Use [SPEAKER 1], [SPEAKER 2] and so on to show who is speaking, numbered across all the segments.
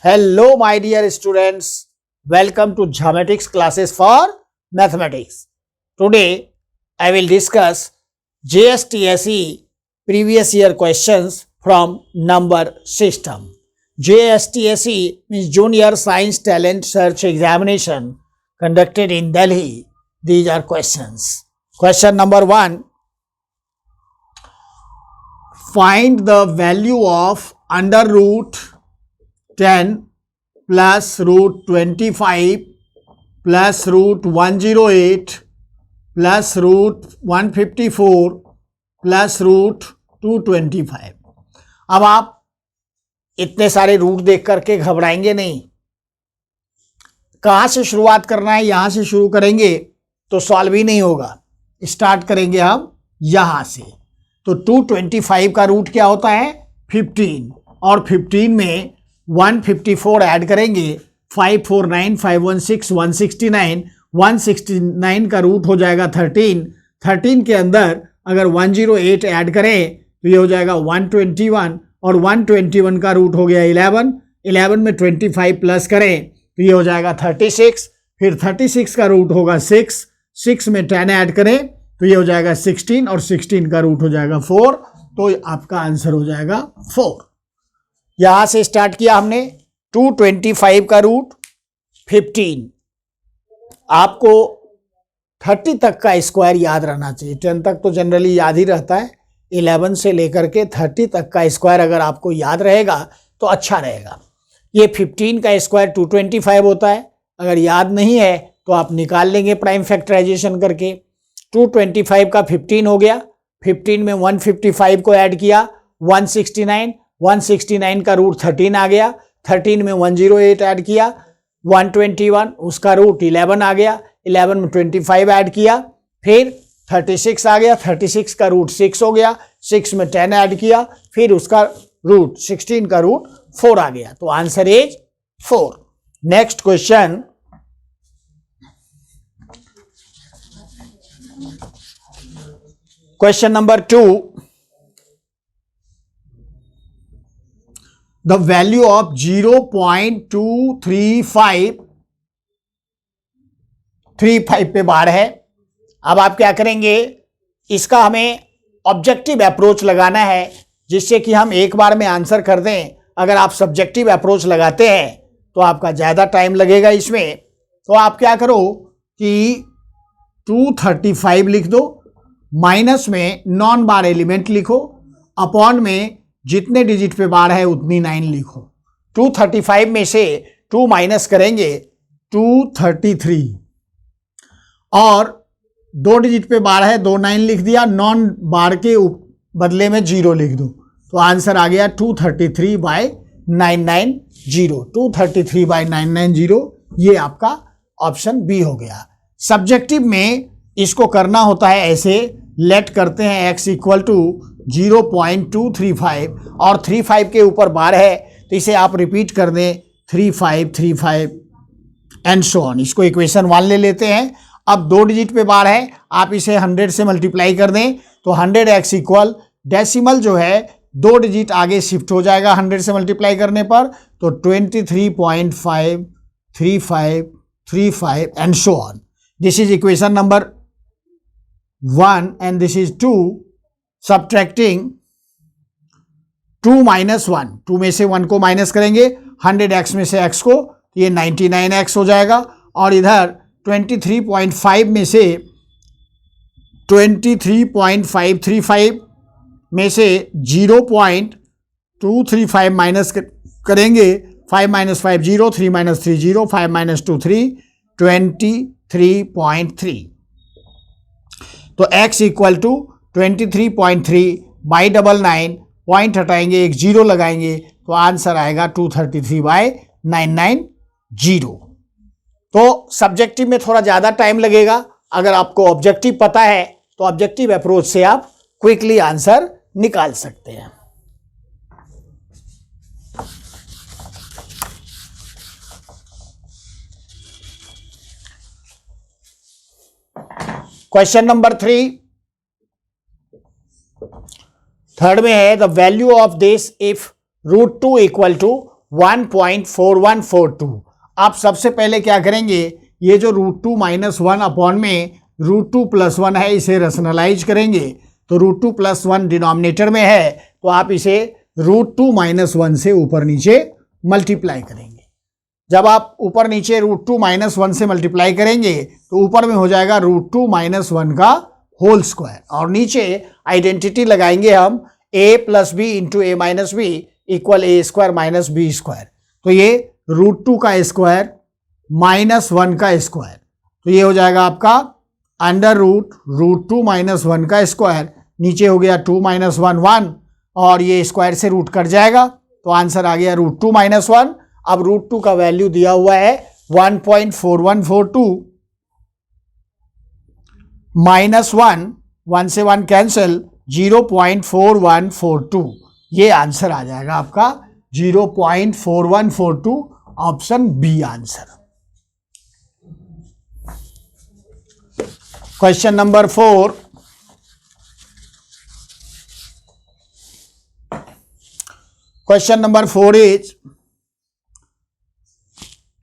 [SPEAKER 1] Hello, my dear students. Welcome to Geometrics classes for Mathematics. Today, I will discuss JSTSE previous year questions from number system. JSTSE means Junior Science Talent Search Examination conducted in Delhi. These are questions. Question number 1. Find the value of under root 10 plus root 25 plus root 108 plus root 154 plus root 225. अब आप इतने सारे root देख करके घबराएंगे नहीं. कहां से शुरुआत करना है, यहां से शुरू करेंगे तो सॉल्व ही नहीं होगा. स्टार्ट करेंगे हम यहां से. तो 225 का रूट क्या होता है 15 और 15 में 154 ऐड करेंगे 549 516 169 169 का रूट हो जाएगा 13 के अंदर अगर 108 ऐड करें तो ये हो जाएगा 121 और 121 का रूट हो गया 11 में 25 प्लस करें तो ये हो जाएगा 36. फिर 36 का रूट होगा 6 में 10 ऐड करें तो ये हो जाएगा 16 और 16 का रूट हो जाएगा 4. तो आपका आंसर हो जाएगा 4. यहां से स्टार्ट किया हमने. 225 का रूट 15. आपको 30 तक का स्क्वायर याद रहना चाहिए. 10 तक तो जनरली याद ही रहता है. 11 से लेकर के 30 तक का स्क्वायर अगर आपको याद रहेगा तो अच्छा रहेगा. ये 15 का स्क्वायर 225 होता है. अगर याद नहीं है तो आप निकाल लेंगे प्राइम फैक्टराइजेशन करके. 225 का 15 हो गया. 15 में 155 को ऐड किया 169 का रूट 13 आ गया. 13 में 108 ऐड किया 121 उसका रूट 11 आ गया. 11 में 25 ऐड किया फिर 36 आ गया. 36 का रूट 6 हो गया. 6 में 10 ऐड किया फिर उसका रूट 16 का रूट 4 आ गया. तो answer is 4. Next question. Question number 2. The value of 0.235 पे बार है. अब आप क्या करेंगे, इसका हमें ऑब्जेक्टिव अप्रोच लगाना है जिससे कि हम एक बार में आंसर कर दें. अगर आप सब्जेक्टिव अप्रोच लगाते हैं तो आपका ज़्यादा टाइम लगेगा इसमें. तो आप क्या करो कि 235 लिख दो, माइनस में नॉन बार एलिमेंट लिखो, अपॉन में जितने डिजिट पे बार है उतनी 9 लिखो. 235 में से 2 माइनस करेंगे 233 और 2 डिजिट पे बार है 2 9 लिख दिया. नॉन बार के बदले में 0 लिख दो तो आंसर आ गया 233/990. 233/990 ये आपका ऑप्शन बी हो गया. सब्जेक्टिव में इसको करना होता है ऐसे. लेट करते हैं x इक्वल टू 0.235 और 35 के ऊपर बार है तो इसे आप रिपीट कर दें 35 एंड सो ऑन. इसको इक्वेशन 1 ले लेते हैं. अब 2 डिजिट पे बार है, आप इसे 100 से मल्टीप्लाई कर दें तो 100x इक्वल डेसिमल जो है 2 डिजिट आगे शिफ्ट हो जाएगा 100 से मल्टीप्लाई करने पर. तो 23.535 and so on. This is equation number 1 and this is 2. Subtracting 2 minus 1, 2 में से 1 को माइनस करेंगे 100x में से x को तो ये 99x हो जाएगा. और इधर 23.5 में से 23.535 में से 0.235 माइनस करेंगे. 5 minus 5 0, 3 minus 3 0, 5 minus 2 3, 23.3. तो x इक्वल टू 23.3/99. पॉइंट हटाएंगे, एक 0 लगाएंगे तो आंसर आएगा 233/990. तो सब्जेक्टिव में थोड़ा ज़्यादा टाइम लगेगा. अगर आपको ऑब्जेक्टिव पता है तो ऑब्जेक्टिव अप्रोच से आप क्विकली आंसर निकाल सकते हैं. Question number 3. थर्ड में है the value of this if √2 equal to 1.4142। आप सबसे पहले क्या करेंगे, ये जो √2 - 1 अपॉन में √2 + 1 है इसे रेशनलाइज करेंगे। तो √2 + 1 डिनोमिनेटर में है तो आप इसे √2 - 1 से ऊपर नीचे मल्टीप्लाई करेंगे। जब आप ऊपर नीचे √2 - 1 से मल्टीप्लाई करेंगे तो ऊपर में हो जाएगा √2 - 1 का होल स्क्वायर, और नीचे आइडेंटिटी लगाएंगे हम a + b × a - b = a² - b²। तो ये √2 का स्क्वायर -1 का स्क्वायर, तो ये हो जाएगा आपका √2 - 1 का स्क्वायर। नीचे हो गया 2 - 1 1, और ये स्क्वायर से रूट कट जाएगा तो आंसर आ गया √2 - 1। अब √2 का वैल्यू दिया हुआ है 1.4142 -1, 1 से 1 कैंसिल, 0.4142। ये आंसर आ जाएगा आपका 0.4142, option B answer. Question number 4, question number 4 is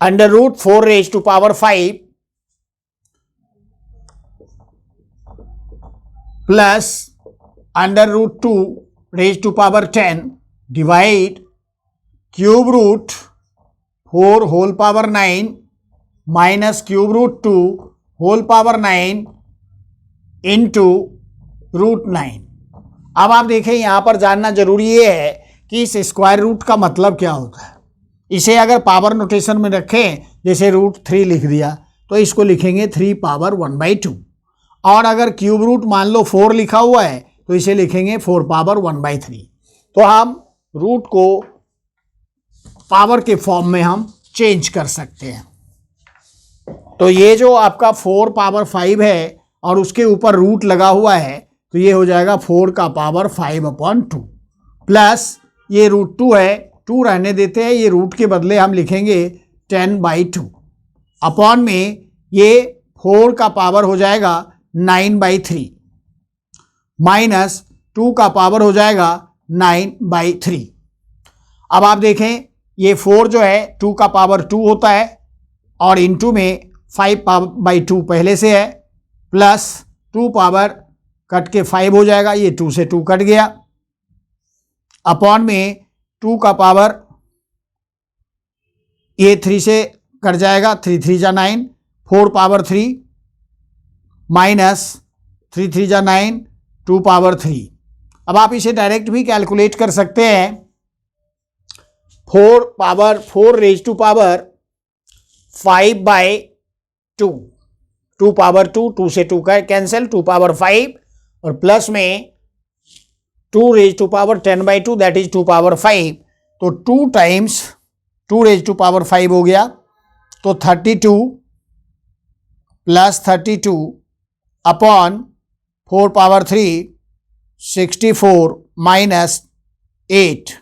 [SPEAKER 1] √4⁵ plus √2⁻10 divide cube root 4 whole power 9 minus cube root 2 whole power 9 into √9। अब आप देखें यहां पर जानना जरूरी ये है कि इस स्क्वायर रूट का मतलब क्या होता है। इसे अगर पावर नोटेशन में रखें, जैसे √3 लिख दिया तो इसको लिखेंगे 3 पावर 1/2, और अगर क्यूब रूट मान लो 4 लिखा हुआ है तो इसे लिखेंगे 4 पावर 1/3। तो हम रूट को पावर के फॉर्म में हम चेंज कर सकते हैं। तो ये जो आपका 4 पावर 5 है और उसके ऊपर रूट लगा हुआ है तो ये हो जाएगा 4 का पावर 5/2 प्लस ये √2 है, 2 रहने देते हैं, ये रूट के बदले हम लिखेंगे 10/2 अपॉन में ये 4 का पावर हो जाएगा 9/3 माइनस 2 का पावर हो जाएगा 9/3। अब आप देखें ये 4 जो है 2 का पावर 2 होता है, और इनटू में 5/2 पहले से है, प्लस 2 पावर कट के 5 हो जाएगा, ये 2 से 2 कट गया, अपॉन में 2 का पावर ये 3 से कट जाएगा, 3 3 जा 9, 4 पावर 3 माइनस 3 3 जा 9, 2 पावर 3। अब आप इसे डायरेक्ट भी कैलकुलेट कर सकते हैं। 4 पावर 4 पावर 5/2, 2 पावर 2, 2 से 2 का कैंसिल, 2 पावर 5, और प्लस में 2 पावर 10/2 दैट इज 2 पावर 5। तो 2 टाइम्स 2 पावर 5 हो गया, तो 32 plus 32 upon 4 power 3 64 minus 8,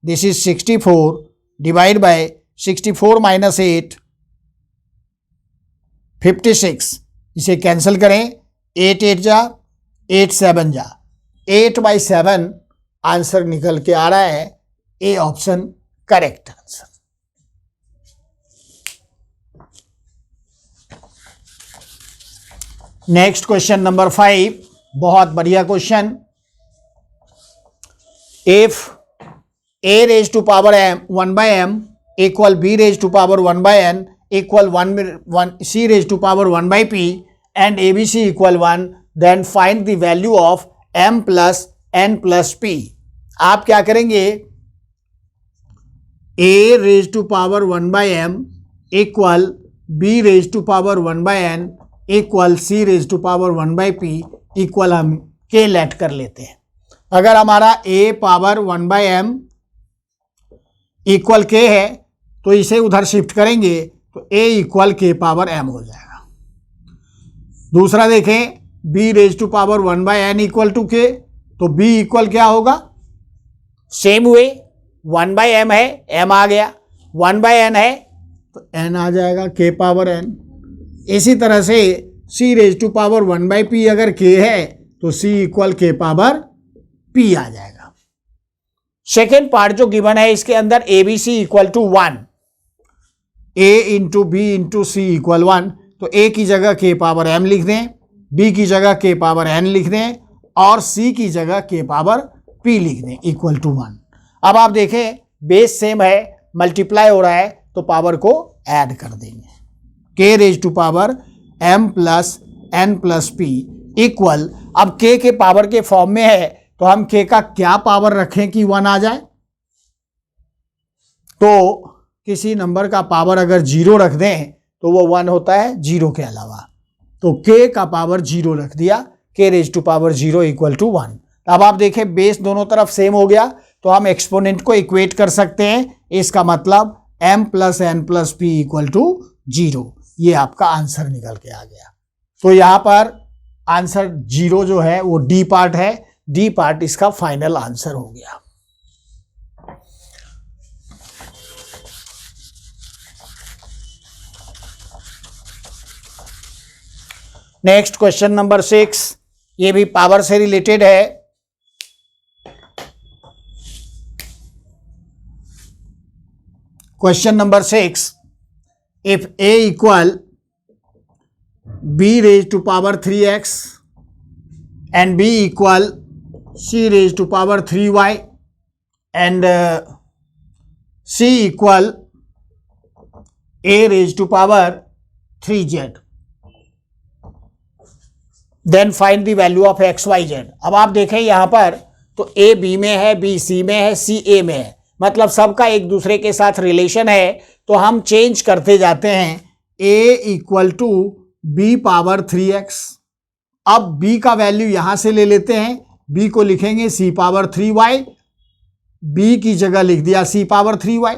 [SPEAKER 1] this is 64 divide by 64 minus 8 56। इसे कैंसिल करें, 8 8 जा 8 7 जा 8/7 आंसर निकल के आ रहा है, A option correct answer. Next question number 5, बहुत बढ़िया question. If a⁻m 1/m equal b⁻1/n equal 1c⁻1/p and abc equal 1, then find the value of m plus n plus p। आप क्या करेंगे, a⁻1/m equal b⁻1/n equal c⁻1/p equal हम के late कर लेते हैं। अगर हमारा a⁻1/m इक्वल k है तो इसे उधर शिफ्ट करेंगे तो a इक्वल k⁻m हो जाएगा। दूसरा देखें b⁻1/n इक्वल टू k, तो b इक्वल क्या होगा, सेम वे 1/m है, m आ गया, 1/n है तो n आ जाएगा k⁻n। इसी तरह से c⁻1/p अगर k है तो c इक्वल k⁻p आ जाएगा। सेकेंड पार्ट जो गिवन है इसके अंदर A B C equal to 1, A into B into C equal 1, तो ए की जगह के पावर m लिख दें, बी की जगह के पावर n लिख दें और सी की जगह के पावर p लिख दें इक्वल टू 1। अब आप देखें बेस सेम है, मल्टीप्लाई हो रहा है तो पावर को ऐड कर देंगे, k raise to power m plus n plus p equal, अब k के पावर के फॉर्म में है तो हम k का क्या पावर रखें कि 1 आ जाए, तो किसी नंबर का पावर अगर 0 रख दें तो वो 1 होता है 0 के अलावा, तो k का पावर 0 रख दिया, k raise to power 0 equal to 1। अब आप देखें बेस दोनों तरफ सेम हो गया तो हम एक्सपोनेंट को इक्वेट कर सकते हैं, इसका मतलब m plus n plus p equal to 0, ये आपका आंसर निकल के आ गया। तो यहां पर आंसर 0 जो है वो डी पार्ट है, डी पार्ट इसका फाइनल आंसर हो गया। नेक्स्ट क्वेश्चन नंबर 6, ये भी पावर से रिलेटेड है। Question number 6, if a equal b raise to power 3x and b equal c raised to power 3y and c equal a raised to power 3z, then find the value of x y z। अब आप देखें यहां पर तो a b में है, b c में है, c a में है, मतलब सबका एक दूसरे के साथ रिलेशन है, तो हम चेंज करते जाते हैं। a equal to b power 3x, अब b का वैल्यू यहां से ले लेते हैं, b को लिखेंगे c पावर 3y, b की जगह लिख दिया c पावर 3y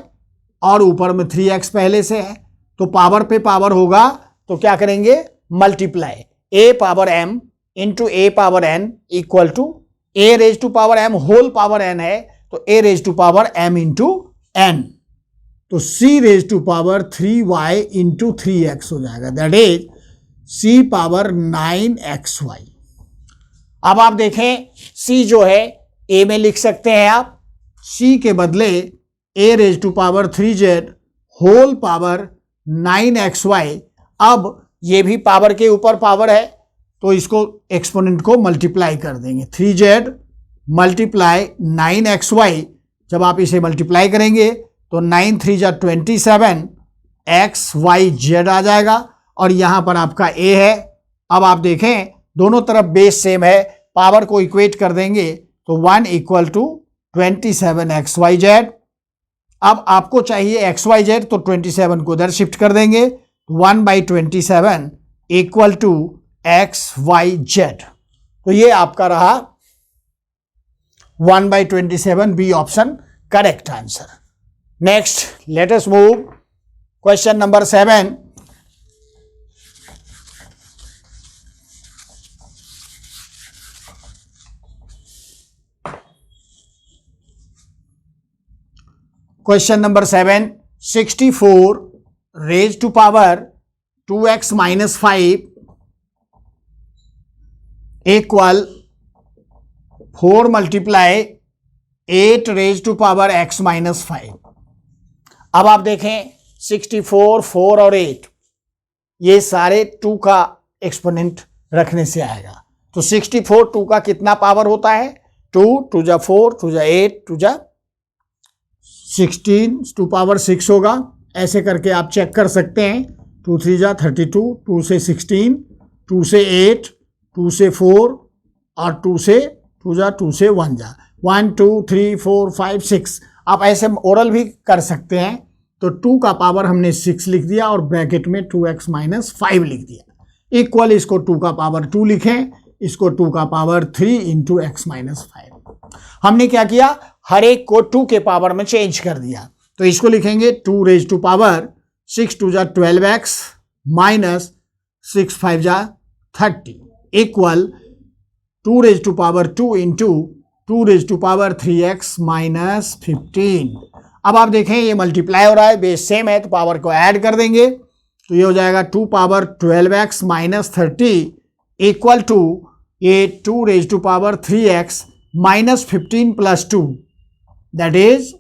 [SPEAKER 1] और ऊपर में 3x पहले से है, तो पावर पे पावर होगा तो क्या करेंगे multiply, a power m into a power n equal to a raise to power m whole power n है तो a raise to power m into n, तो c raise to power 3y into 3x हो जाएगा, that is c power 9xy। अब आप देखें c जो है a में लिख सकते हैं आप, c के बदले a raise to power 3z whole power 9xy, अब ये भी पावर के ऊपर पावर है तो इसको एक्सपोनेंट को मल्टीप्लाई कर देंगे, 3z मल्टीप्लाई 9xy, जब आप इसे मल्टीप्लाई करेंगे तो 9 3 जा 27 xyz आ जाएगा और यहां पर आपका a है। अब आप देखें दोनों तरफ बेस सेम है, पावर को इक्वेट कर देंगे तो 1 इक्वल टू 27 xyz। अब आपको चाहिए xyz तो 27 को उधर शिफ्ट कर देंगे, 1/27 इक्वल टू xyz, तो ये आपका रहा 1/27, B option correct answer. Next let us move question number 7। Question number 7, 64 raise to power 2x minus 5 equal 4 multiply 8 raise to power x minus 5। अब आप देखें 64, 4 और 8 ये सारे 2 का एक्सपोनेंट रखने से आएगा, तो 64 2 का कितना पावर होता है 2, 2 जा 4, 2 जा 8, 2 जा 16, 2 पावर 6 होगा, ऐसे करके आप चेक कर सकते हैं, 2 3 जा 32, 2 से 16, 2 से 8, 2 से 4 और 2 से 2 जा 2 से 1 जा 1 2 3 4 5 6। आप ऐसे ओरल भी कर सकते हैं, तो 2 का पावर हमने 6 लिख दिया और ब्रैकेट में 2x माइनस 5 लिख दिया, इक्वल इसको 2 का पावर 2 लिखें, इसको 2 का पावर 3 इंटू x माइनस 5। हमने क्या किया हर एक को 2 के पावर में चेंज कर दिया, तो इसको लिखेंगे 2 रेज टू पावर 6 2 जा 12x माइनस 6 5 जा 30 equal 2 raise to power 2 into 2 raise to power 3x minus 15। अब आप देखें ये मल्टीप्लाई हो रहा है, बेस सेम है तो पावर को ऐड कर देंगे, तो ये हो जाएगा 2 power 12x minus 30 equal to ये 2 raise to power 3x minus 15 plus 2, that is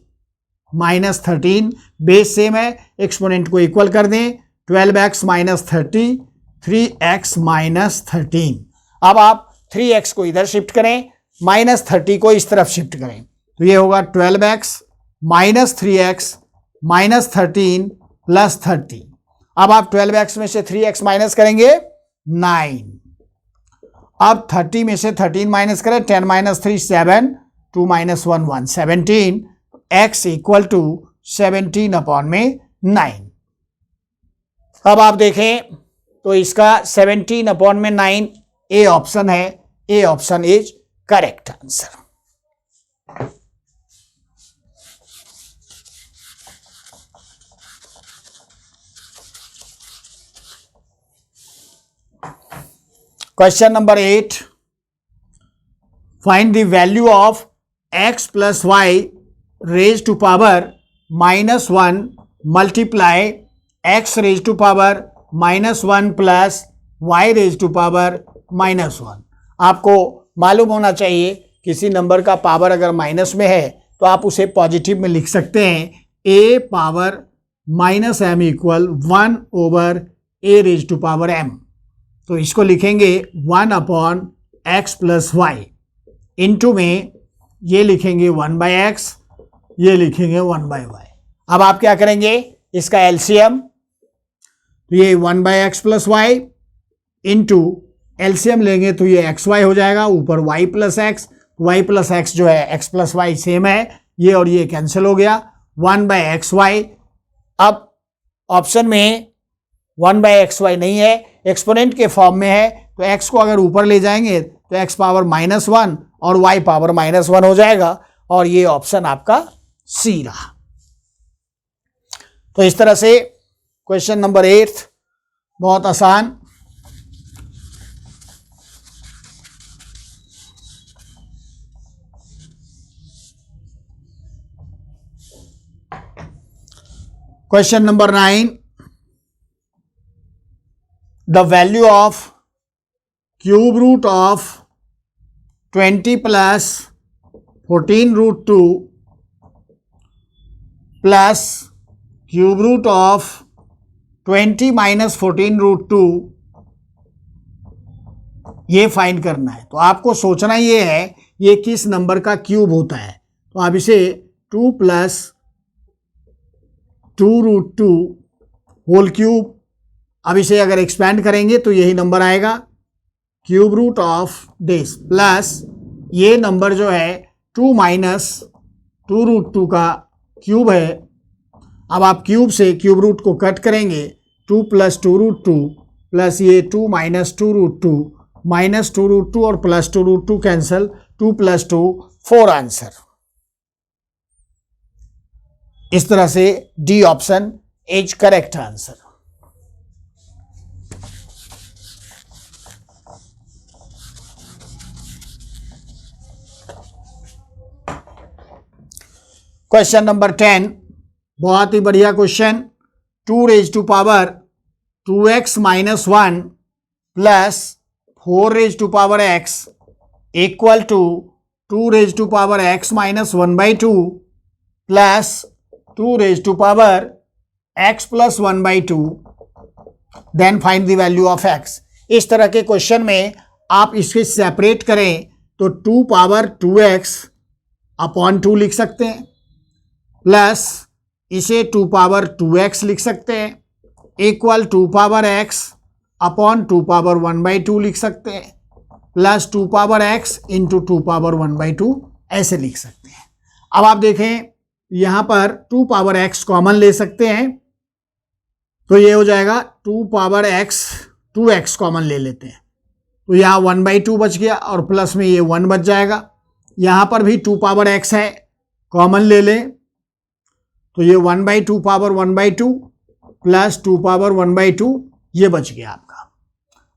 [SPEAKER 1] -13, base same है, एक्सपोनेंट को इक्वल कर दें, 12x माइनस 30, 3x माइनस 13। अब आप 3x को इधर शिफ्ट करें, -30 को इस तरफ शिफ्ट करें, तो ये होगा 12x minus 3x minus 13 plus 30। अब आप 12x में से 3x माइनस करेंगे 9। अब 30 में से 13 माइनस करें, 10 minus 3 7, 2 minus 1 1, 17, x equal to 17 upon में 9। अब आप देखें तो इसका 17 अपॉन में 9 ए ऑप्शन है, A option is correct answer. Question number 8. Find the value of x plus y raised to power -1 multiply x raised to power -1 plus y raised to power -1। आपको मालूम होना चाहिए किसी नंबर का power अगर minus में है तो आप उसे पॉजिटिव में लिख सकते हैं, a power -m equal 1 over a raise to power m। तो इसको लिखेंगे 1 upon X plus Y, into में ये लिखेंगे 1/x, ये लिखेंगे 1/y। अब आप क्या करेंगे, इसका एलसीएम, तो ये 1/x plus Y into LCM लेंगे तो ये xy हो जाएगा, ऊपर y plus X, Y plus X जो है x प्लस वाई सेम है, ये और ये कैंसिल हो गया, 1/xy। अब ऑप्शन में 1/xy नहीं है, एक्सपोनेंट के फॉर्म में है, तो x को अगर ऊपर ले जाएंगे तो x पावर -1 और y पावर -1 हो जाएगा, और ये ऑप्शन आपका सी रहा। तो इस तरह से क्वेश्चन नंबर 8 बहुत आसान। Question number 9, the value of cube root of 20 plus 14 root 2 plus cube root of 20 minus 14 root 2 ये फाइंड करना है। तो आपको सोचना ये है ये किस नंबर का क्यूब होता है। तो आप इसे 2 प्लस 2 रूट 2 होल क्यूब, अब इसे अगर एक्सपैंड करेंगे तो यही नंबर आएगा, cube root of this plus ये नंबर जो है 2 माइनस 2 रूट 2 का क्यूब है। अब आप क्यूब से क्यूब रूट को कट करेंगे, 2 प्लस 2 रूट 2 प्लस ये 2 माइनस 2 रूट 2 माइनस 2 रूट 2 और plus 2 root 2 cancel, 2 plus 2 4 answer. इस तरह से D option is correct answer. Question number 10 बहुत ही बढ़िया question, 2 raise to power 2x minus 1 plus 4 raise to power x equal to 2 raise to power x minus 1/2 plus 2 raise to power x plus 1/2, then find the value of x। इस तरह के question में आप इसके separate करें तो 2 power 2x upon 2 लिख सकते हैं, प्लस इसे 2 पावर 2x लिख सकते हैं, equal 2 power x upon 2 power 1/2 लिख सकते हैं, plus 2 power x into 2 power 1/2 ऐसे लिख सकते हैं। अब आप देखें यहाँ पर 2 पावर x कॉमन ले सकते हैं, तो ये हो जाएगा 2 पावर x, 2x कॉमन ले लेते हैं तो यहाँ 1/2 बच गया और प्लस में ये 1 बच जाएगा। यहाँ पर भी 2 पावर x है, कॉमन ले लें तो ये 1/2 पावर 1/2 प्लस 2 पावर 1/2 ये बच गया आपका।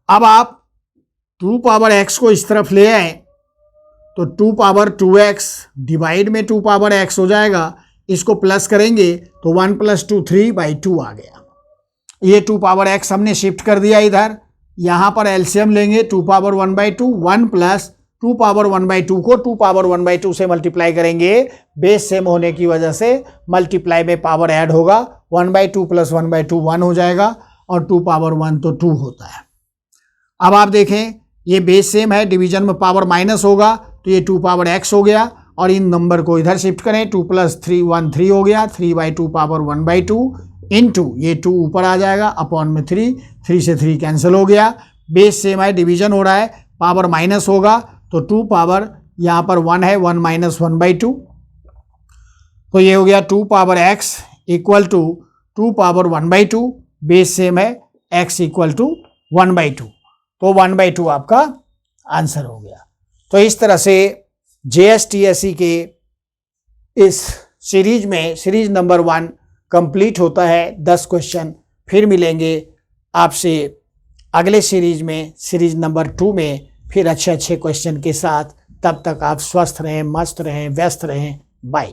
[SPEAKER 1] अब आप 2 पावर x को इस तरफ ले आए तो 2 पावर 2x डिवाइड में 2 पावर x हो जाएगा, इसको प्लस करेंगे तो 1 + 2 3/2 आ गया। ये 2 पावर x हमने शिफ्ट कर दिया इधर, यहाँ पर एलसीएम लेंगे 2 पावर 1/2, 1 प्लस 2 पावर 1/2 को 2 पावर 1/2 से मल्टीप्लाई करेंगे, बेस सेम होने की वजह से मल्टीप्लाई में पावर ऐड होगा, 1/2 प्लस 1/2 1 हो जाएगा और 2 पावर 1 तो 2 होता है। अब आप देखें ये बेस सेम है, डिवीजन में पावर माइनस होगा तो ये 2 पावर x हो गया और इन नंबर को इधर शिफ्ट करें, 2 + 3 1 3 हो गया, 3/2 पावर 1/2 इंटू ये 2 ऊपर आ जाएगा अपॉन में 3 से 3 कैंसिल हो गया। बेस सेम है, डिवीजन हो रहा है, पावर माइनस होगा तो 2 पावर यहाँ पर 1 है, 1 - 1/2 तो ये हो गया 2 power x equal to 2 power 1/2, base same है, x इक्वल टू 1/2 तो 1/2 आपका आंसर हो गया। तो इस तरह से JSTSE के इस सीरीज में सीरीज नंबर 1 कंप्लीट होता है। 10 क्वेश्चन फिर मिलेंगे आपसे अगले सीरीज में, सीरीज नंबर 2 में, फिर अच्छे अच्छे क्वेश्चन के साथ। तब तक आप स्वस्थ रहें, मस्त रहें, व्यस्त रहें। बाय।